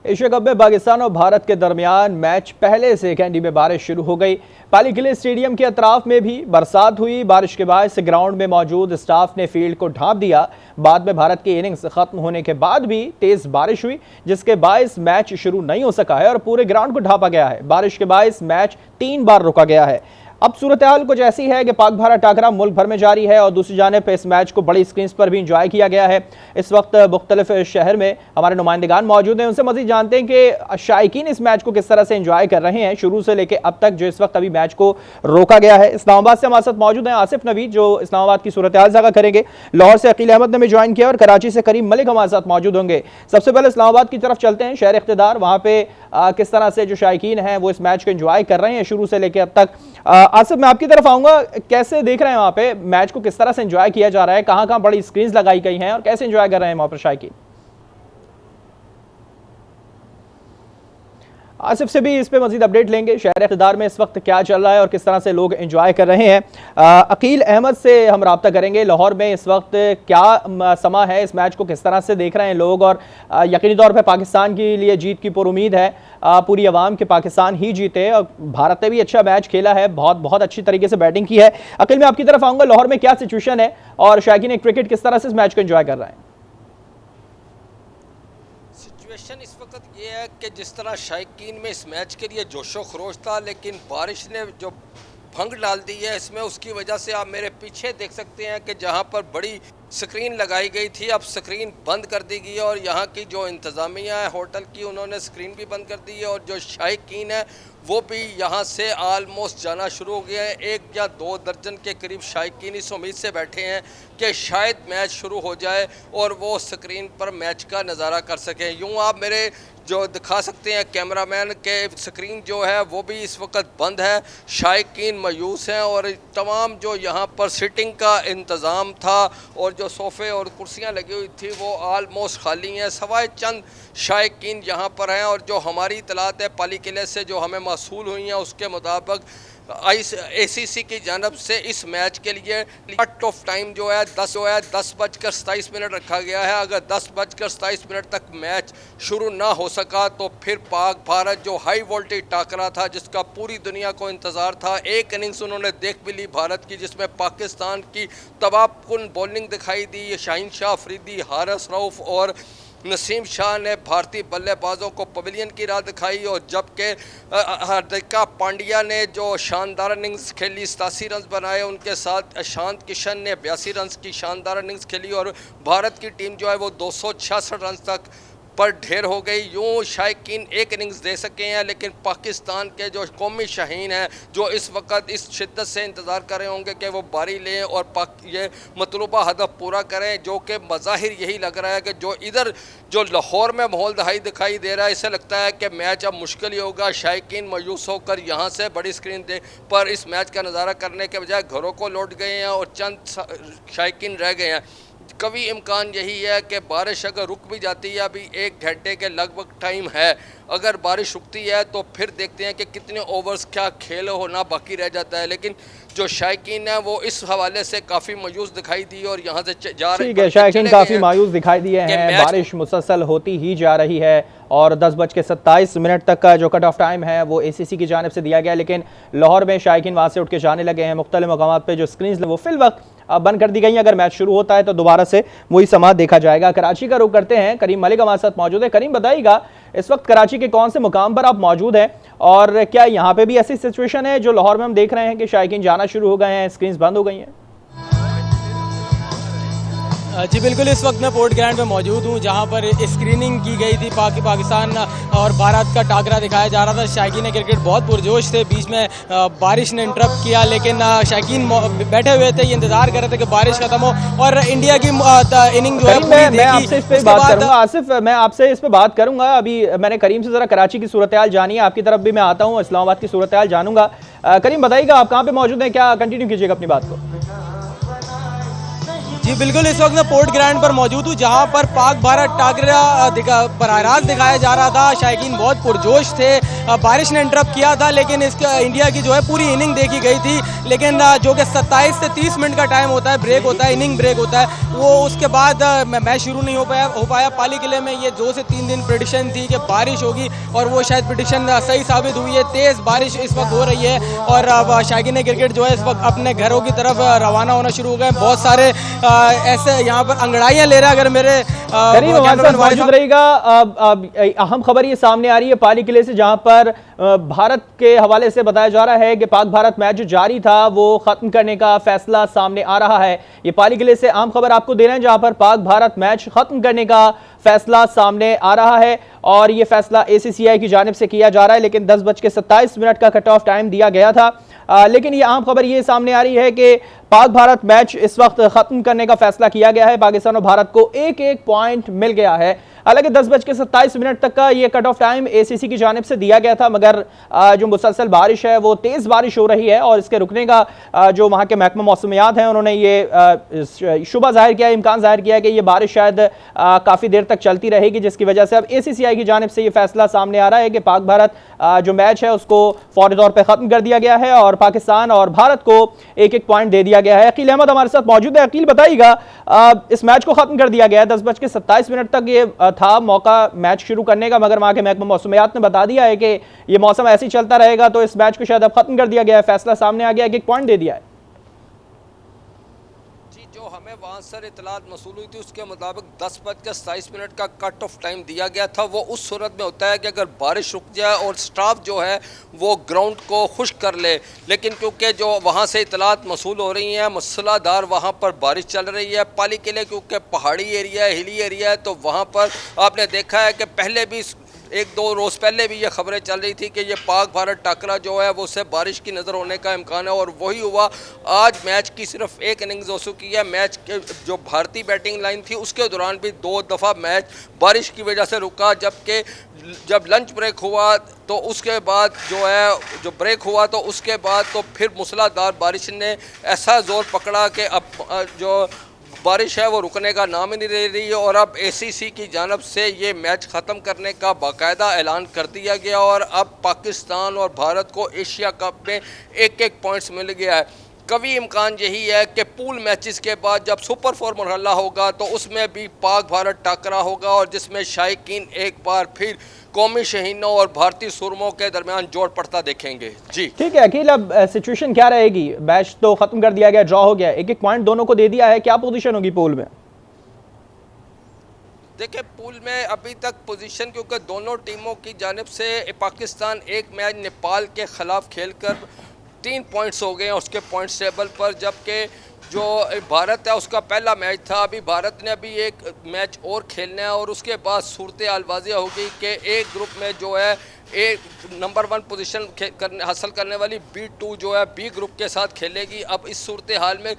Asia cup में पाकिस्तान और भारत के दरमियान मैच पहले से कैंडी में बारिश शुरू हो गई। पाली किले स्टेडियम के अतराफ में भी बरसात हुई। बारिश के बाद से ग्राउंड में मौजूद स्टाफ ने फील्ड को ढांप दिया। बाद में भारत की इनिंग्स खत्म होने के बाद भी तेज बारिश हुई, जिसके बायस मैच शुरू नहीं हो सका है और पूरे ग्राउंड को ढांपा गया है। बारिश के बायस मैच 3 बार रोका गया है। अब सूरत हाल कुछ ऐसी है कि पाक भारत टाकरा मुल्क भर में जारी है और दूसरी जानिब पे इस मैच को बड़ी स्क्रीन पर भी इंजॉय किया गया है। इस वक्त मुख्तलिफ शहर में हमारे नुमाइंदगान मौजूद हैं, उनसे मजीद जानते हैं कि शायकीन इस मैच को किस तरह से इंजॉय कर रहे हैं शुरू से लेकर अब तक, जो इस वक्त अभी मैच को रोका गया है। इस्लामाबाद से हमारे साथ मौजूद हैं आसिफ नवीद, जो इस्लामाबाद की सूरत हाल साझा करेंगे। लाहौर से अकील अहमद ने भी ज्वाइन किया और कराची से करीम मलिक हमारे साथ मौजूद होंगे। सबसे पहले इस्लामाबाद की तरफ चलते हैं, शहर इख्तिदार, वहाँ पे किस तरह से जो शायकीन हैं वो इस मैच को एंजॉय कर रहे हैं शुरू से लेकर अब तक। आसिफ, मैं आपकी तरफ आऊंगा, कैसे देख रहे हैं वहां पे मैच को, किस तरह से एंजॉय किया जा रहा है, कहां कहां बड़ी स्क्रीन्स लगाई गई हैं और कैसे एंजॉय कर रहे हैं वहां पर शायकीन? आसिफ से भी इस पे मजीद अपडेट लेंगे, शहर इख्तिदार में इस वक्त क्या चल रहा है और किस तरह से लोग एंजॉय कर रहे हैं। अकील अहमद से हम रब्ता करेंगे, लाहौर में इस वक्त क्या समा है, इस मैच को किस तरह से देख रहे हैं लोग और यकीनी तौर पे पाकिस्तान के लिए जीत की पुरुमीद है पूरी आवाम के, पाकिस्तान ही जीते और भारत ने भी अच्छा मैच खेला है, बहुत अच्छी तरीके से बैटिंग की है। अकील, मैं आपकी तरफ आऊँगा, लाहौर में क्या सिचुएशन है और शायकीन क्रिकेट किस तरह से इस मैच को एंजॉय कर रहे हैं? सिचुएशन इस वक्त ये है कि जिस तरह शायकीन में इस मैच के लिए जोशो खरोश था, लेकिन बारिश ने जो भंग डाल दी है इसमें, उसकी वजह से आप मेरे पीछे देख सकते हैं कि जहां पर बड़ी स्क्रीन लगाई गई थी अब स्क्रीन बंद कर दी गई है और यहाँ की जो इंतज़ामिया है होटल की, उन्होंने स्क्रीन भी बंद कर दी है और जो शायकीन है वो भी यहाँ से आलमोस्ट जाना शुरू हो गया है। 1 या 2 दर्जन के करीब शायकीन इस उम्मीद से बैठे हैं कि शायद मैच शुरू हो जाए और वो स्क्रीन पर मैच का नज़ारा कर सकें। यूँ आप मेरे जो दिखा सकते हैं कैमरामैन के स्क्रीन जो है वो भी इस वक्त बंद है, शायकीन मायूस हैं और तमाम जो यहाँ पर सिटिंग का इंतज़ाम था और जो सोफ़े और कुर्सियाँ लगी हुई थी वो आलमोस्ट खाली हैं, सवाए चंद शायकीन यहाँ पर हैं। और जो हमारी इतलात है पाली किले से जो हमें मौसूल हुई हैं उसके मुताबिक ACC की जानब से इस मैच के लिए कट ऑफ टाइम जो है 10:27 रखा गया है। अगर 10:27 तक मैच शुरू ना हो सका तो फिर पाक भारत जो हाई वोल्टेज टाकरा था जिसका पूरी दुनिया को इंतज़ार था, एक इनिंग्स उन्होंने देख भी ली भारत की जिसमें पाकिस्तान की तबाहकुन बॉलिंग दिखाई दी। शाहीन शाह अफरीदी, हारिस रऊफ और नसीम शाह ने भारतीय बल्लेबाजों को पवेलियन की राह दिखाई और जबकि हार्दिका पांड्या ने जो शानदार इनिंग्स खेली, 87 रन बनाए, उनके साथ ईशान किशन ने 82 रन की शानदार इनिंग्स खेली और भारत की टीम जो है वो 266 रन तक पर ढेर हो गई। यूँ शायकीन एक इनिंग्स दे सके हैं, लेकिन पाकिस्तान के जो कौमी शाहीन हैं जो इस वक्त इस शिद्दत से इंतज़ार कर रहे होंगे कि वो बारी लें और ये मतलूबा हदफ पूरा करें, जो कि मज़ाहिर यही लग रहा है कि जो इधर जो लाहौर में माहौल दिखाई दे रहा है, इससे लगता है कि मैच अब मुश्किल ही होगा। शायकीन मायूस होकर यहाँ से बड़ी स्क्रीन पर इस मैच का नज़ारा करने के बजाय घरों को लौट गए हैं और चंद शायकीन रह गए हैं। कभी इम्कान यही है कि बारिश अगर रुक भी जाती है, अभी 1 घंटे के लगभग टाइम है, अगर बारिश रुकती है तो फिर देखते हैं कि कितने ओवर्स क्या खेल होना बाकी रह जाता है। लेकिन जो शायकीन है वो इस हवाले से काफ़ी मायूस दिखाई दी और यहाँ से जा रहे हैं, शायकीन काफ़ी मायूस दिखाई दिए हैं। बारिश मुसलसल होती ही जा रही है और 10:27 तक का जो कट ऑफ टाइम है वो ACC की जानिब से दिया गया, लेकिन लाहौर में शायकीन वहाँ से उठ के जाने लगे हैं। मुख्तलिफ मकामात पर जो स्क्रीन वो फिल वक्त बंद कर दी गई हैं। अगर मैच शुरू होता है तो दोबारा से वही समा देखा जाएगा। कराची का रुख करते हैं, करीम मलिक हमारे साथ मौजूद है। करीम, बताइएगा इस वक्त कराची के कौन से मुकाम पर आप मौजूद हैं और क्या यहाँ पे भी ऐसी सिचुएशन है जो लाहौर में हम देख रहे हैं कि शायकीन जाना शुरू हो गए हैं, स्क्रीन्स बंद हो गई हैं? जी बिल्कुल, इस वक्त मैं पोर्ट ग्राउंड में मौजूद हूँ जहाँ पर स्क्रीनिंग की गई थी पाकिस्तान और भारत का टाकरा दिखाया जा रहा था। शायकीन क्रिकेट बहुत पुरजोश थे, बीच में बारिश ने इंटरप्ट किया, लेकिन शायकीन बैठे हुए थे, ये इंतजार कर रहे थे कि बारिश खत्म हो और इंडिया की इनिंग जो है मैं आपसे इस पे बात करूंगा। आसिफ, मैं आपसे इस पे बात करूंगा। अभी मैंने करीम से जरा कराची की सूरत हाल जानी है, आपकी तरफ भी मैं आता हूँ, इस्लामाबाद की सूरत हाल जानूंगा। करीम, बताइएगा आप कहाँ पे मौजूद हैं, क्या कंटिन्यू कीजिएगा अपनी बात को। जी बिल्कुल, इस वक्त मैं पोर्ट ग्राउंड पर मौजूद हूँ जहाँ पर पाक भारत टाकरा बराह रास्त दिखाया जा रहा था। शायकीन बहुत पुरजोश थे। बारिश ने इंटरप्ट किया था, लेकिन इसका इंडिया की जो है पूरी इनिंग देखी गई थी। लेकिन जो कि 27 से 30 मिनट का टाइम होता है, ब्रेक होता है, इनिंग ब्रेक होता है, वो उसके बाद मैच शुरू नहीं हो पाया। पाली किले में ये 2 से 3 दिन प्रेडिक्शन थी कि बारिश होगी और वो शायद प्रेडिक्शन सही साबित हुई है। तेज़ बारिश इस वक्त हो रही है और शायकीन क्रिकेट जो है इस वक्त अपने घरों की तरफ रवाना होना शुरू हो गए। बहुत सारे ऐसे यहाँ पर अंगड़ाइयाँ ले रहा है। अगर मेरे मौजूद रहेगा। अहम खबर ये सामने आ रही है पाली किले से, जहां पर भारत के हवाले से बताया जा रहा है कि पाक भारत मैच जो जारी था वो खत्म करने का फैसला सामने आ रहा है। ये पाली किले से अहम खबर आपको दे रहे हैं, जहां पर पाक भारत मैच खत्म करने का फैसला सामने आ रहा है और ये फैसला ACCI की जानिब से किया जा रहा है। लेकिन 10:27 का कट ऑफ टाइम दिया गया था। लेकिन ये अहम खबर ये सामने आ रही है कि पाक भारत मैच इस वक्त खत्म करने का फैसला किया गया है। पाकिस्तान और भारत को एक एक पॉइंट मिल गया है। हालांकि 10:27 तक का ये कट ऑफ टाइम ACC की जानिब से दिया गया था, मगर जो मुसलसल बारिश है वो तेज बारिश हो रही है और इसके रुकने का जो वहां के महकमा मौसमियात हैं उन्होंने ये शुबा जाहिर किया, इम्कान जाहिर किया कि ये बारिश शायद काफी देर तक चलती रहेगी, जिसकी वजह से अब ACCI की जानिब से ये फैसला सामने आ रहा है कि पाक भारत जो मैच है उसको फौरी तौर पर खत्म कर दिया गया है और पाकिस्तान और भारत को एक एक पॉइंट दे दिया गया है। अकील अहमद हमारे साथ मौजूद है। अकील, बताइएगा, इस मैच को खत्म कर दिया गया है, 10:27 तक ये था मौका मैच शुरू करने का, मगर वहां के महकमा मौसमियात ने बता दिया है कि ये मौसम ऐसे ही चलता रहेगा, तो इस मैच को शायद अब खत्म कर दिया गया है। फैसला सामने आ गया, एक एक पॉइंट दे दिया है। जो हमें वहाँ से इतलात मसूल हुई थी उसके मुताबिक 10:27 का कट ऑफ टाइम दिया गया था। वो उस सूरत में होता है कि अगर बारिश रुक जाए और स्टाफ जो है वो ग्राउंड को खुश्क कर ले, लेकिन क्योंकि जो वहाँ से इतलात मसूल हो रही हैं, मूसलाधार वहाँ पर बारिश चल रही है। पाली किले क्योंकि पहाड़ी एरिया है, हिली एरिया है, तो वहाँ पर आपने देखा है कि पहले भी 1-2 रोज़ पहले भी ये खबरें चल रही थी कि ये पाक भारत टाकरा जो है वो उससे बारिश की नज़र होने का इम्कान है और वही हुआ। आज मैच की सिर्फ एक इनिंग्स हो चुकी है। मैच के जो भारतीय बैटिंग लाइन थी उसके दौरान भी 2 दफ़ा मैच बारिश की वजह से रुका, जबकि जब लंच ब्रेक हुआ तो उसके बाद जो है जो ब्रेक हुआ तो उसके बाद तो फिर मूसलाधार बारिश ने ऐसा ज़ोर पकड़ा कि अब जो बारिश है वो रुकने का नाम ही नहीं ले रही है और अब ACC की जानब से ये मैच ख़त्म करने का बाकायदा ऐलान कर दिया गया और अब पाकिस्तान और भारत को एशिया कप में एक एक पॉइंट्स मिल गया है। कभी इम्कान यही है कि पूल मैचेस के बाद जब सुपर 4 मरहला होगा तो उसमें भी पाक भारत टाकरा होगा और जिसमें शायकीन एक बार फिर कौमी शहीनों और भारतीय सुरमों के दरमियान जोड़ पड़ता देखेंगे। जी ठीक है अकील, अब सिचुएशन क्या रहेगी? मैच तो खत्म कर दिया गया, ड्रॉ हो गया, एक एक पॉइंट दोनों को दे दिया है, क्या पोजीशन होगी पूल में? देखिए पूल में अभी तक पोजीशन क्योंकि दोनों टीमों की जानिब से पाकिस्तान एक मैच नेपाल के खिलाफ खेलकर 3 पॉइंट्स हो गए हैं उसके पॉइंट्स टेबल पर, जबकि जो भारत है उसका पहला मैच था। अभी भारत ने अभी एक मैच और खेलना है और उसके बाद सूरत हाल वाज़िया होगी कि एक ग्रुप में जो है एक नंबर 1 पोजीशन हासिल करने वाली B2 जो है B ग्रुप के साथ खेलेगी। अब इस सूरत हाल में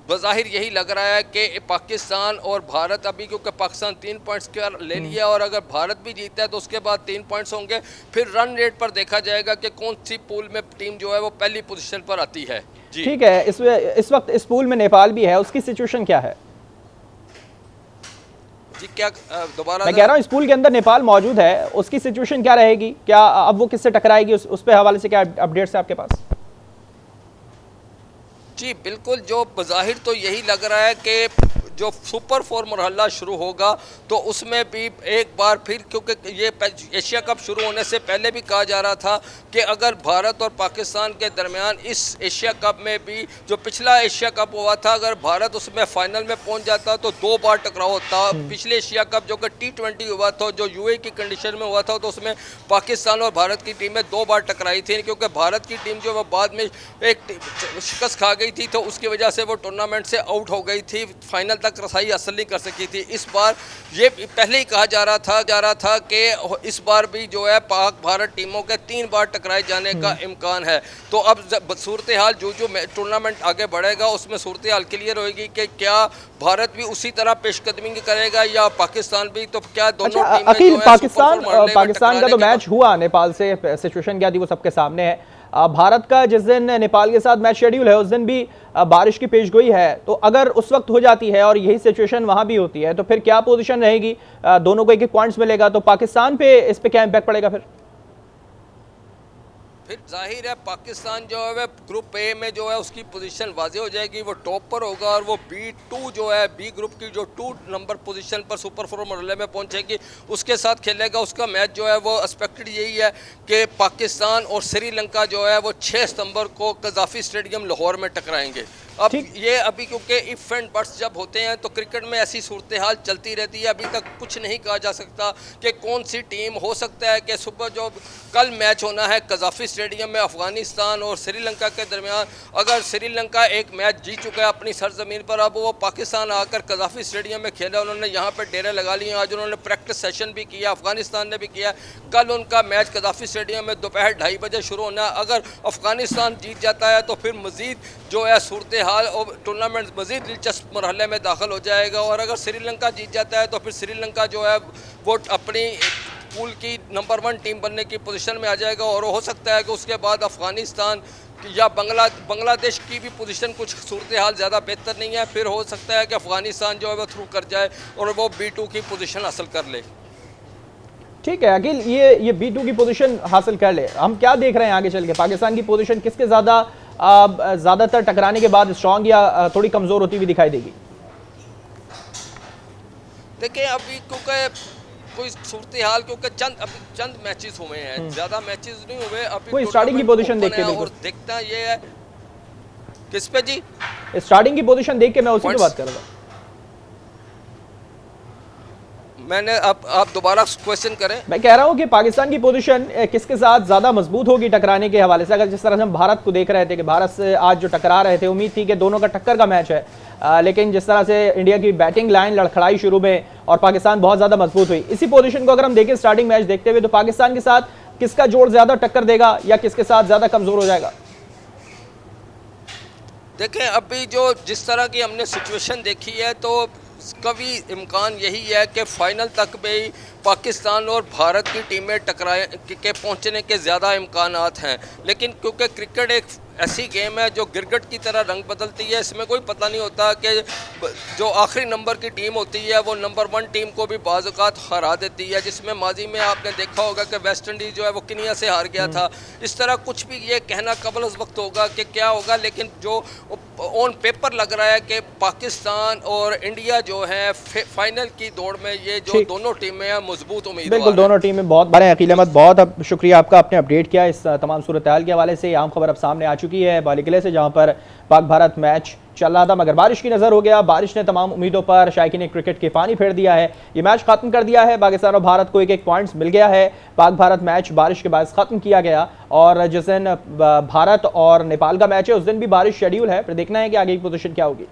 बज़ाहिर यही लग रहा है कि पाकिस्तान और भारत अभी क्योंकि पाकिस्तान 3 पॉइंट्स का ले लिया और अगर भारत भी जीता है तो उसके बाद 3 पॉइंट्स होंगे। फिर रन रेट पर देखा जाएगा कि कौन सी पूल में टीम जो है वो पहली पोजीशन पर आती है। ठीक है, इस वक्त इस पूल में नेपाल भी है, उसकी सिचुएशन क्या है? जी क्या दोबारा मैं कह रहा हूँ इस पूल के अंदर नेपाल मौजूद है, उसकी सिचुएशन क्या रहेगी? क्या अब वो किससे टकराएगी? उस पे हवाले से क्या अपडेट्स है आपके पास? जी बिल्कुल, जो बज़ाहिर तो यही लग रहा है कि जो सुपर 4 मरहला शुरू होगा तो उसमें भी एक बार फिर, क्योंकि ये एशिया कप शुरू होने से पहले भी कहा जा रहा था कि अगर भारत और पाकिस्तान के दरमियान इस एशिया कप में भी जो पिछला एशिया कप हुआ था अगर भारत उसमें फाइनल में पहुंच जाता तो 2 बार टकराव होता। पिछले एशिया कप जो कि T20 हुआ था जो UAE की कंडीशन में हुआ था तो उसमें पाकिस्तान और भारत की टीमें 2 बार टकराई थी, क्योंकि भारत की टीम जो वो बाद में एक शिकस्त खा गई थी तो उसकी वजह से वो टूर्नामेंट से आउट हो गई थी, फाइनल तक रसाई हासिल नहीं कर सकी थी। इस बार ये पहले ही कहा जा रहा था कि इस बार भी जो है पाक भारत टीमों के 3 बार टकराए जाने का इम्कान है। तो अब सूरत हाल जो टूर्नामेंट आगे बढ़ेगा उसमें सूरत हाल क्लियर होगी कि क्या भारत भी उसी तरह पेशकदमी करेगा या पाकिस्तान भी, तो क्या दोनों टीमें अकील पाकिस्तान का तो मैच हुआ नेपाल से, सिचुएशन क्या थी वो सबके सामने है। भारत का जिस दिन नेपाल के साथ मैच शेड्यूल है उस दिन भी बारिश की पेशगोई है, तो अगर उस वक्त हो जाती है और यही सिचुएशन वहां भी होती है तो फिर क्या पोजीशन रहेगी? दोनों को एक एक पॉइंट्स मिलेगा, तो पाकिस्तान पे इस पे क्या इंपैक्ट पड़ेगा फिर जाहिर है पाकिस्तान जो है ग्रुप ए में जो है उसकी पोजीशन वाजे हो जाएगी, वो टॉप पर होगा और वो B2 जो है बी ग्रुप की जो 2 नंबर पोजीशन पर सुपर 4 मरहले में पहुंचेगी उसके साथ खेलेगा। उसका मैच जो है वो एक्सपेक्टेड यही है कि पाकिस्तान और श्रीलंका जो है वो 6 सितंबर को कजाफी स्टेडियम लाहौर में टकराएंगे। अब ये अभी क्योंकि इफ एंड बट्स जब होते हैं तो क्रिकेट में ऐसी सूरत हाल चलती रहती है, अभी तक कुछ नहीं कहा जा सकता कि कौन सी टीम हो सकता है कि सुबह जो कल मैच होना है कजाफी स्टेडियम में अफगानिस्तान और श्रीलंका के दरमियान, अगर श्रीलंका एक मैच जीत चुका है अपनी सरजमीन पर, अब वो पाकिस्तान आकर कजाफी स्टेडियम में खेला, उन्होंने यहाँ पर डेरे लगा लिए, आज उन्होंने प्रैक्टिस सेशन भी किया, अफगानिस्तान ने भी किया। कल उनका मैच कजाफी स्टेडियम में दोपहर 2:30 बजे शुरू होना है। अगर अफगानिस्तान जीत जाता है तो फिर मजीद जो है सूरत हाल और टूर्नामेंट मजीद दिलचस्प मरहले में दाखिल हो जाएगा। और अगर श्रीलंका जीत जाता है तो फिर श्रीलंका जो है वो अपनी पूल की नंबर 1 टीम बनने की पोजीशन में आ जाएगा और हो सकता है कि उसके बाद अफगानिस्तान या बांग्लादेश की भी पोजीशन कुछ सूरत हाल ज़्यादा बेहतर नहीं है, फिर हो सकता है कि अफगानिस्तान जो है वो थ्रू कर जाए और वो B2 की पोजीशन हासिल कर ले। ठीक है अखिल, ये B2 की पोजीशन हासिल कर ले। हम क्या देख रहे हैं आगे चल के, पाकिस्तान की पोजीशन किसके ज़्यादातर टकराने के बाद स्ट्रांग या थोड़ी कमज़ोर होती हुई दिखाई देगी? देखिए अभी क्योंकि कोई सूरत हाल क्योंकि चंद मैचेस हुए हैं, ज़्यादा मैचेस नहीं हुए अभी। कोई स्टार्टिंग की पोजीशन देख के और देखता ये है किस पे जी, स्टार्टिंग की पोजीशन देख के मैं उसी की बात कर रहा था। मैंने अब आप दोबारा क्वेश्चन करें। मैं कह रहा हूं कि पाकिस्तान की पोजीशन किसके साथ ज्यादा मजबूत होगी टकराने के हवाले से? अगर जिस तरह से हम भारत को देख रहे थे कि भारत से आज जो टकरा रहे थे, उम्मीद थी कि दोनों का टक्कर का मैच है, लेकिन जिस तरह से इंडिया की बैटिंग लाइन लड़खड़ाई शुरू में और पाकिस्तान बहुत ज्यादा मजबूत हुई, इसी पोजीशन को अगर हम देखें स्टार्टिंग मैच देखते हुए तो पाकिस्तान के साथ किसका जोड़ ज्यादा टक्कर देगा या किसके साथ ज्यादा कमजोर हो जाएगा? देखें अभी जो जिस तरह की हमने सिचुएशन देखी है तो कभी इम्कान यही है कि फाइनल तक भी पाकिस्तान और भारत की टीमें टकराए के पहुंचने के ज़्यादा इम्कानात हैं। लेकिन क्योंकि क्रिकेट एक ऐसी गेम है जो गिरगिट की तरह रंग बदलती है, इसमें कोई पता नहीं होता कि जो आखिरी नंबर की टीम होती है वो नंबर 1 टीम को भी बाज़ औक़ात हरा देती है, जिसमें माजी में आपने देखा होगा कि वेस्ट इंडीज़ जो है वो केन्या से हार गया था। इस तरह कुछ भी ये कहना कबल उस वक्त होगा कि क्या होगा, लेकिन जो ऑन पेपर लग रहा है कि पाकिस्तान और इंडिया जो है फाइनल की दौड़ में ये जो दोनों टीमें हैं मजबूत उम्मीदवार। बिल्कुल दोनों टीमें बहुत बड़े। अकील अहमद बहुत शुक्रिया आपका, आपने अपडेट किया इस तमाम सूरत हाल के हवाले से। आम खबर अब सामने आ चुकी है बालेकिले से, जहां पर पाक भारत मैच चल रहा था मगर बारिश की नजर हो गया। बारिश ने तमाम उम्मीदों पर शायकीन क्रिकेट के पानी फेर दिया है। ये मैच खत्म कर दिया है, पाकिस्तान और भारत को एक एक पॉइंट्स मिल गया है। पाक भारत मैच बारिश के बाद खत्म किया गया और जिस दिन भारत और नेपाल का मैच है उस दिन भी बारिश शेड्यूल है। फिर देखना है कि आगे की पोजीशन क्या होगी।